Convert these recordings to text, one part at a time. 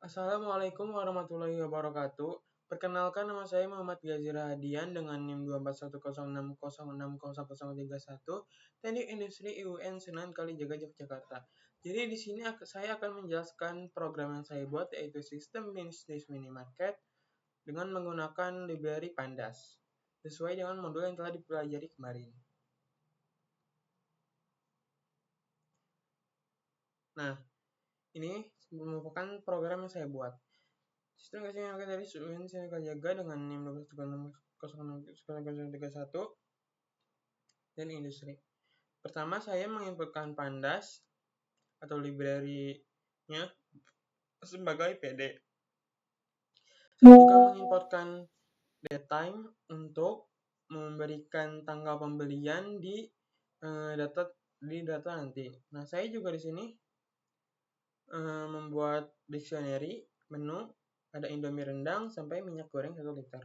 Assalamualaikum warahmatullahi wabarakatuh. Perkenalkan, nama saya Muhammad Ghazir Hadian dengan NIM 24106001031, Teknik Industri IUN Sunan Kalijaga, Yogyakarta. Jadi di sini saya akan menjelaskan program yang saya buat, yaitu sistem bisnis minimarket dengan menggunakan library Pandas sesuai dengan modul yang telah dipelajari kemarin. Nah, ini merupakan program yang saya buat. Sistem gasing yang dari UIN Sunan Kalijaga dengan NIM 24106001031 dan industri. Pertama, saya menginputkan Pandas atau library-nya sebagai PD. Saya juga menginputkan datetime untuk memberikan tanggal pembelian di data nanti. Nah, saya juga di sini membuat dictionary menu, ada Indomie rendang sampai minyak goreng 1 liter.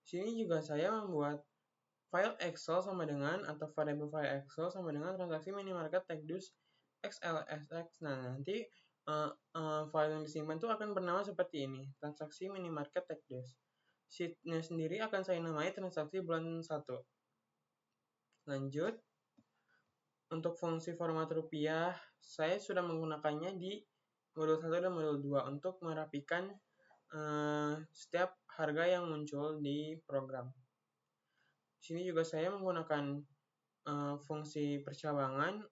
Di sini juga saya membuat file Excel sama dengan atau variable file Excel sama dengan transaksi minimarket TechDus XLSX. Nah, nanti file yang disimpan itu akan bernama seperti ini, transaksi minimarket TechDus. Sheet-nya sendiri akan saya namai transaksi bulan 1. Lanjut, untuk fungsi format rupiah, saya sudah menggunakannya di modul 1 dan modul 2 untuk merapikan setiap harga yang muncul di program. Di sini juga saya menggunakan fungsi percabangan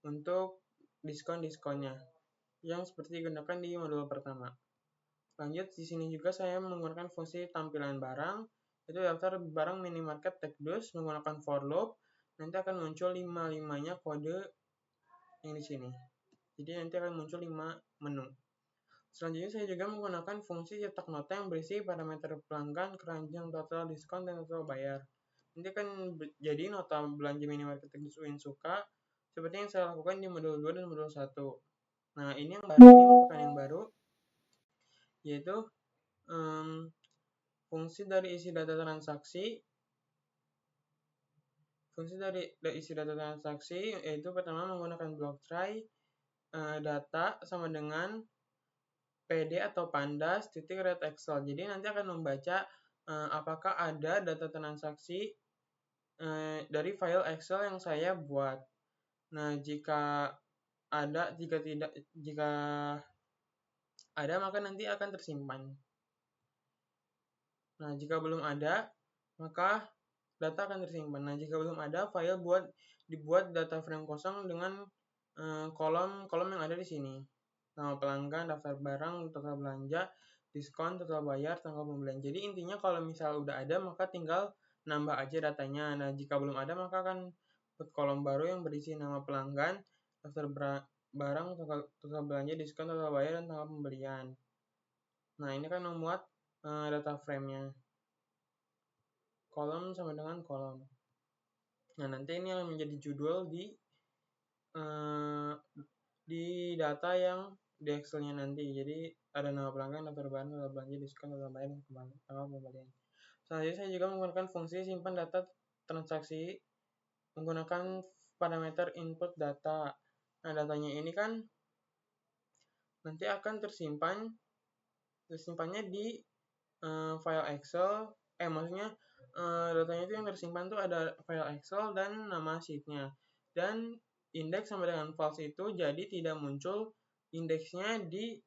untuk diskon-diskonnya yang seperti digunakan di modul pertama. Lanjut, di sini juga saya menggunakan fungsi tampilan barang, itu daftar barang minimarket TechDus menggunakan for loop. Nanti akan muncul 5-5-nya kode yang di sini. Jadi nanti akan muncul 5 menu. Selanjutnya saya juga menggunakan fungsi cetak nota yang berisi parameter pelanggan, keranjang, total diskon, dan total bayar. Nanti akan jadi nota belanja minimarket TechDus UIN Suka seperti yang saya lakukan di modul 2 dan modul 1. Nah, ini merupakan yang baru, yaitu fungsi dari isi data transaksi. Fungsi dari isi data transaksi yaitu pertama menggunakan block try data sama dengan PD atau Pandas titik read Excel. Jadi nanti akan membaca apakah ada data transaksi dari file Excel yang saya buat. Nah, jika ada maka nanti akan tersimpan. Nah, jika belum ada, maka data akan tersimpan. Nah, jika belum ada, file dibuat data frame kosong dengan kolom yang ada di sini. Nama pelanggan, daftar barang, total belanja, diskon, total bayar, tanggal pembelian. Jadi intinya kalau misal udah ada, maka tinggal nambah aja datanya. Nah, jika belum ada, maka akan buat kolom baru yang berisi nama pelanggan, daftar barang, total belanja, diskon, total bayar, dan tanggal pembelian. Nah, ini kan memuat data frame-nya. Kolom sama dengan kolom. Nah, nanti ini yang menjadi judul di data yang di Excel-nya nanti. Jadi ada nama pelanggan, daftar barang, total belanja, diskon, total bayar, dan tanggal pembelian. Selanjutnya saya juga menggunakan fungsi simpan data transaksi menggunakan parameter input data. Nah, datanya ini kan nanti akan tersimpannya di file Excel. Maksudnya datanya itu yang tersimpan tuh ada file Excel dan nama sheet-nya. Dan indeks sama dengan false itu jadi tidak muncul indeksnya di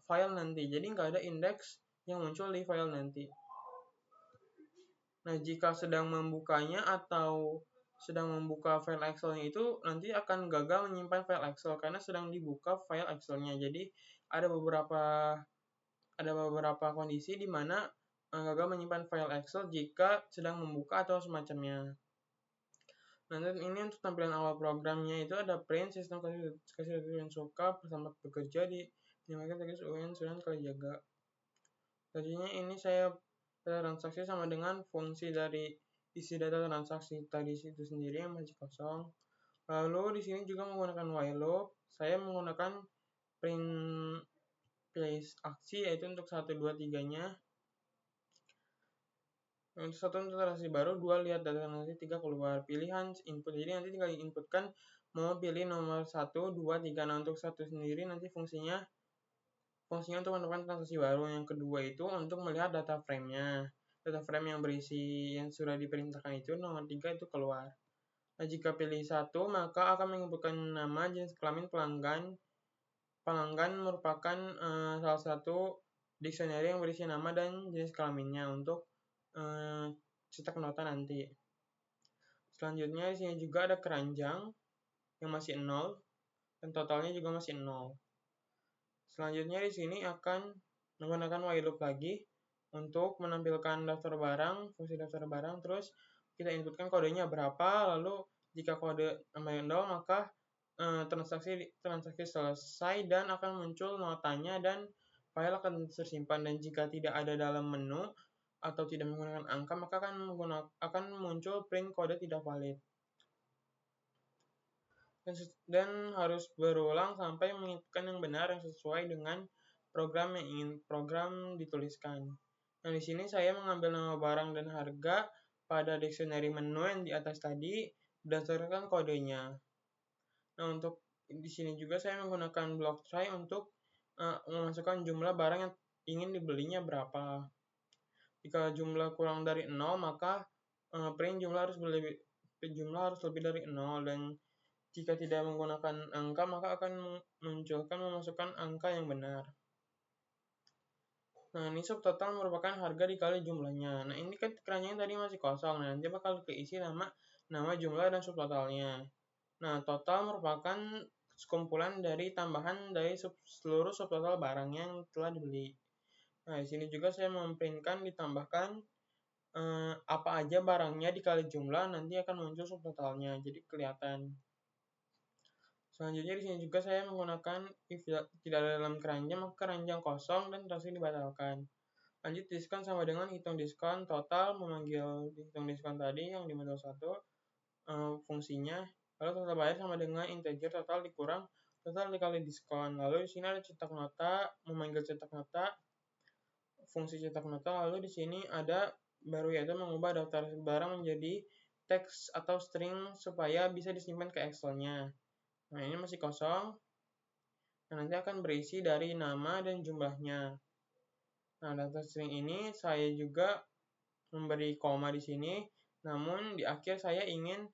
file nanti. Jadi nggak ada indeks yang muncul di file nanti. Nah, jika sedang membukanya atau sedang membuka file Excel-nya itu nanti akan gagal menyimpan file Excel karena sedang dibuka file Excel-nya. Jadi ada beberapa kondisi di mana gagal menyimpan file Excel jika sedang membuka atau semacamnya. Nah, dan ini untuk tampilan awal programnya itu ada print sistem kasih UIN Suka bersama bekerja di minimarket TechDus UIN Sunan Kalijaga. Tadinya ini saya transaksi sama dengan fungsi dari isi data transaksi tadi itu sendiri yang masih kosong. Lalu di sini juga menggunakan while loop. Saya menggunakan print place aksi yaitu untuk 1, 2, 3-nya. Untuk 1 untuk transaksi baru, 2 lihat data transaksi, 3 keluar. Pilihan input. Jadi nanti tinggal diinputkan mau pilih nomor 1, 2, 3. Nah, untuk satu sendiri nanti fungsinya untuk menentukan transaksi baru. Yang kedua itu untuk melihat data frame-nya. Data frame yang berisi yang sudah diperintahkan itu, nomor 3 itu keluar. Nah, jika pilih 1, maka akan menyebutkan nama, jenis kelamin pelanggan. Pelanggan merupakan salah satu dictionary yang berisi nama dan jenis kelaminnya untuk cetak nota nanti. Selanjutnya di sini juga ada keranjang yang masih 0 dan totalnya juga masih 0. Selanjutnya di sini akan menggunakan while loop lagi untuk menampilkan daftar barang, fungsi daftar barang, terus kita inputkan kodenya berapa, lalu jika kode namanya 0 maka transaksi selesai dan akan muncul notanya dan file akan tersimpan. Dan jika tidak ada dalam menu atau tidak menggunakan angka maka akan muncul print kode tidak valid. Dan harus berulang sampai menginputkan yang benar yang sesuai dengan program yang ingin dituliskan. Nah, di sini saya mengambil nama barang dan harga pada dictionary menu yang di atas tadi berdasarkan kodenya. Nah, untuk di sini juga saya menggunakan block try untuk memasukkan jumlah barang yang ingin dibelinya berapa. Jika jumlah kurang dari 0 maka print jumlah harus lebih dari 0, dan jika tidak menggunakan angka maka akan memasukkan angka yang benar. Nah, ini subtotal merupakan harga dikali jumlahnya. Nah, ini kan keranjangnya tadi masih kosong. Nah, nanti bakal keisi nama, jumlah, dan subtotalnya. Nah, total merupakan sekumpulan dari tambahan dari seluruh subtotal barang yang telah dibeli. Nah, di sini juga saya memprintkan ditambahkan apa aja barangnya dikali jumlah, nanti akan muncul subtotalnya. Jadi kelihatan. Selanjutnya di sini juga saya menggunakan if tidak ada dalam keranjang maka keranjang kosong dan transaksi dibatalkan. Lanjut diskon sama dengan hitung diskon total, memanggil hitung diskon tadi yang di modul 1 fungsinya. Lalu total bayar sama dengan integer total dikurang total dikali diskon. Lalu di sini ada cetak nota, memanggil cetak nota, fungsi cetak nota. Lalu di sini ada baru yaitu mengubah daftar barang menjadi teks atau string supaya bisa disimpan ke Excel-nya. Nah, ini masih kosong. Nah, nanti akan berisi dari nama dan jumlahnya. Nah, data string ini saya juga memberi koma di sini, namun di akhir saya ingin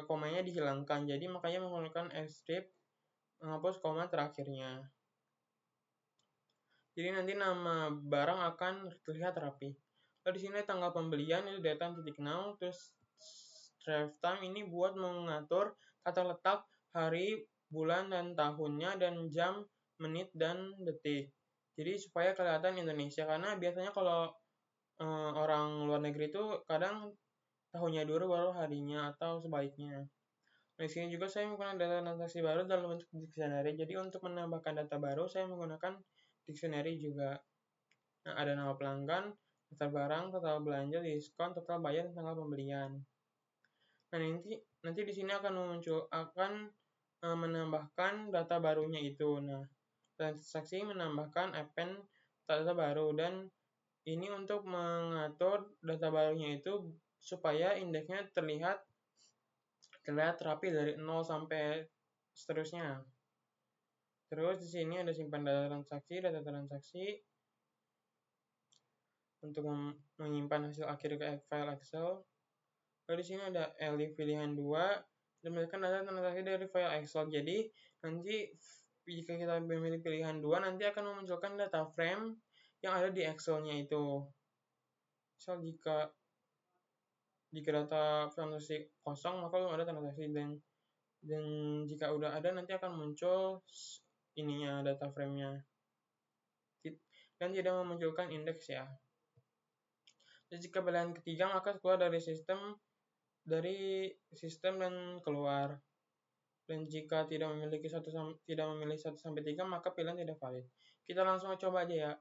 komanya dihilangkan. Jadi makanya menggunakan strip menghapus koma terakhirnya. Jadi nanti nama barang akan terlihat rapi. Lalu di sini tanggal pembelian itu data titik now, terus drive time ini buat mengatur tata letak hari, bulan, dan tahunnya, dan jam, menit, dan detik. Jadi supaya kelihatan Indonesia, karena biasanya kalau orang luar negeri itu kadang tahunnya dulu baru harinya atau sebaliknya. Nah, di sini juga saya menggunakan data transaksi baru dalam bentuk dictionary. Jadi untuk menambahkan data baru saya menggunakan dictionary juga. Nah, ada nama pelanggan, daftar barang, total belanja, diskon, total bayar, dan tanggal pembelian. Nah, nanti di sini akan menambahkan data barunya itu. Nah, transaksi menambahkan append data baru, dan ini untuk mengatur data barunya itu supaya indeksnya terlihat rapi dari 0 sampai seterusnya. Terus di sini ada simpan data transaksi untuk menyimpan hasil akhir ke file Excel. Lalu di sini ada elif pilihan 2 dan memberikan data transaksi dari file Excel. Jadi nanti jika kita memilih pilihan 2 nanti akan memunculkan data frame yang ada di Excel-nya itu. Misal jika data transaksi kosong maka belum ada transaksi, dan jika udah ada nanti akan muncul ininya data frame-nya dan tidak memunculkan indeks ya. Dan jika pilihan ketiga maka keluar dari sistem dan keluar. Dan jika tidak memilih 1 sampai 3 maka pilihan tidak valid. Kita langsung coba aja ya.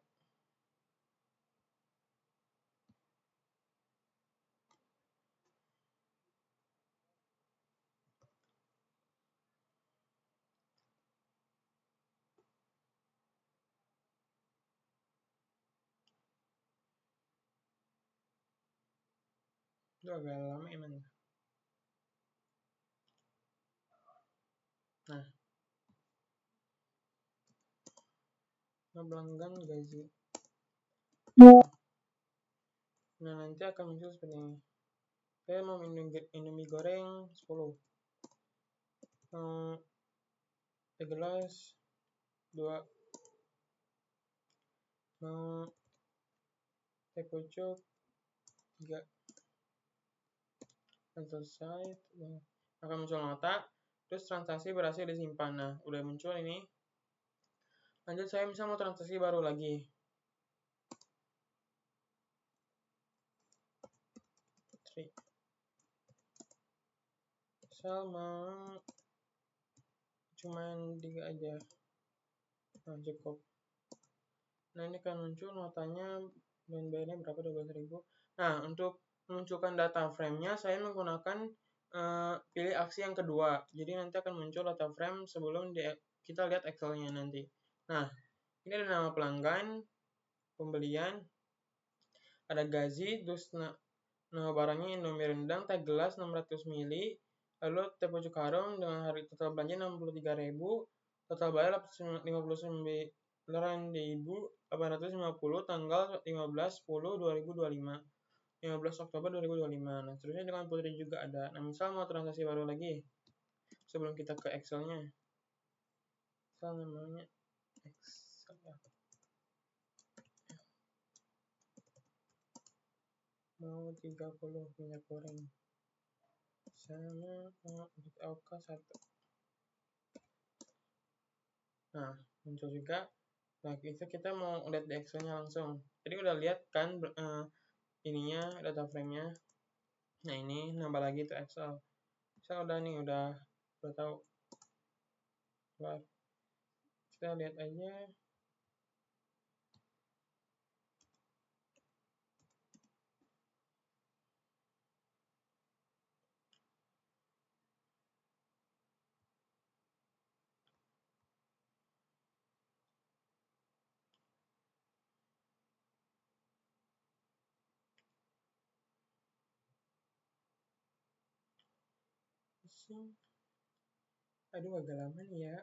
Itu agak lama emang. Nah, pelanggan gaji. Nah, nanti akan muncul seperti ini. Saya mau Indomie goreng 10. Mau teh gelas 2. Mau teh pucuk 3. Selesai. Akan muncul nota. Terus transaksi berhasil disimpan. Nah, udah muncul ini. Lanjut saya bisa mau transaksi baru lagi. Misal mau cuman 3 aja. Nah, cukup. Nah, ini kan muncul notanya dan bayarnya berapa, 12.000. Nah, untuk memunculkan data frame-nya saya menggunakan pilih aksi yang kedua. Jadi nanti akan muncul data frame sebelum kita lihat Excel-nya nanti. Nah, ini ada nama pelanggan, pembelian, ada gaji, terus nama barangnya Indomie rendang, teh gelas 600 ml, lalu teh pucuk harum dengan harga total belanja 63.000, total bayar 59.850, tanggal 15/10/2025, 15 Oktober 2025. Nah, seterusnya dengan Putri juga ada. Nah, misal mau transaksi baru lagi sebelum kita ke Excel-nya. Misal namanya Excel. Mau 30 minyak goreng. Sama OK 1. Nah, muncul juga. Nah, itu kita mau lihat di Excel-nya langsung. Jadi udah lihat kan ininya, data frame-nya. Nah, ini nambah lagi tuh Excel. Excel udah nih, udah tahu. Keluar. Kita lihat aja. Aduh, agak lama nih ya.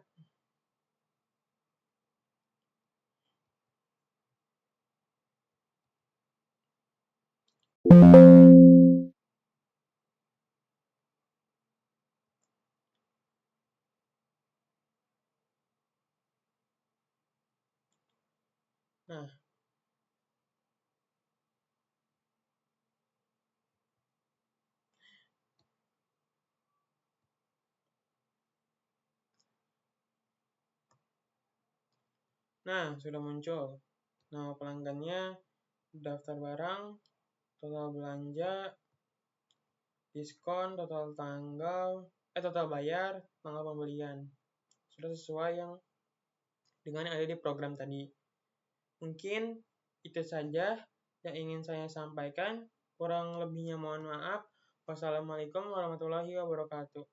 Nah, sudah muncul. Nama pelanggannya, daftar barang, total belanja, diskon, total bayar, tanggal pembelian. Sudah sesuai dengan yang ada di program tadi. Mungkin itu saja yang ingin saya sampaikan. Kurang lebihnya mohon maaf. Wassalamualaikum warahmatullahi wabarakatuh.